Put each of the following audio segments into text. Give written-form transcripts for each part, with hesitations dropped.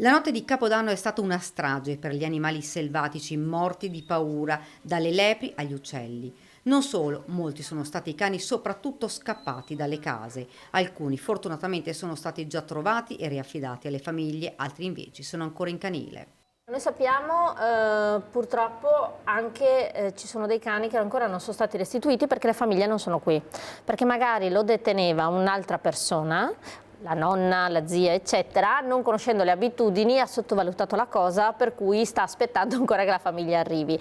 La notte di Capodanno è stata una strage per gli animali selvatici morti di paura, dalle lepri agli uccelli. Non solo, molti sono stati i cani soprattutto scappati dalle case. Alcuni fortunatamente sono stati già trovati e riaffidati alle famiglie, altri invece sono ancora in canile. Noi sappiamo purtroppo anche ci sono dei cani che ancora non sono stati restituiti perché le famiglie non sono qui, perché magari lo deteneva un'altra persona, la nonna, la zia eccetera, non conoscendo le abitudini ha sottovalutato la cosa, per cui sta aspettando ancora che la famiglia arrivi.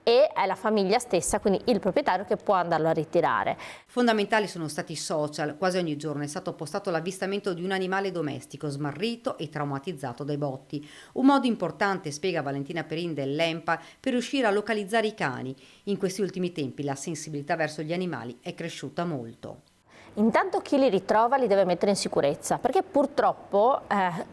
E è la famiglia stessa, quindi il proprietario, che può andarlo a ritirare. Fondamentali sono stati i social, quasi ogni giorno è stato postato l'avvistamento di un animale domestico smarrito e traumatizzato dai botti. Un modo importante, spiega Valentina Perin dell'ENPA, per riuscire a localizzare i cani. In questi ultimi tempi la sensibilità verso gli animali è cresciuta molto. Intanto chi li ritrova li deve mettere in sicurezza, perché purtroppo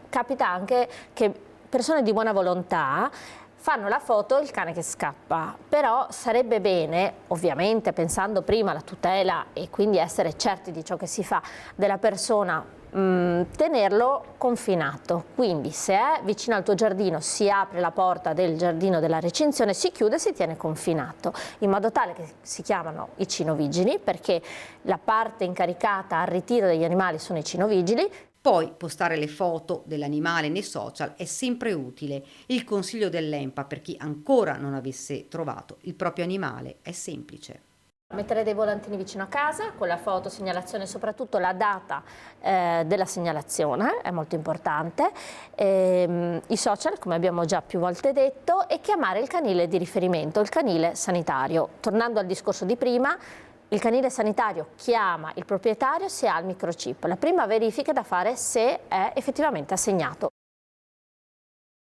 capita anche che persone di buona volontà fanno la foto il cane che scappa, però sarebbe bene, ovviamente pensando prima alla tutela e quindi essere certi di ciò che si fa della persona, tenerlo confinato. Quindi se è vicino al tuo giardino si apre la porta del giardino della recinzione, si chiude e si tiene confinato, in modo tale che si chiamano i cinovigili, perché la parte incaricata al ritiro degli animali sono i cinovigili. Poi postare le foto dell'animale nei social è sempre utile. Il consiglio dell'ENPA per chi ancora non avesse trovato il proprio animale è semplice. Mettere dei volantini vicino a casa con la foto, segnalazione, soprattutto la data della segnalazione è molto importante, i social come abbiamo già più volte detto, e chiamare il canile di riferimento, il canile sanitario. Tornando al discorso di prima, il canile sanitario chiama il proprietario se ha il microchip. La prima verifica da fare se è effettivamente assegnato.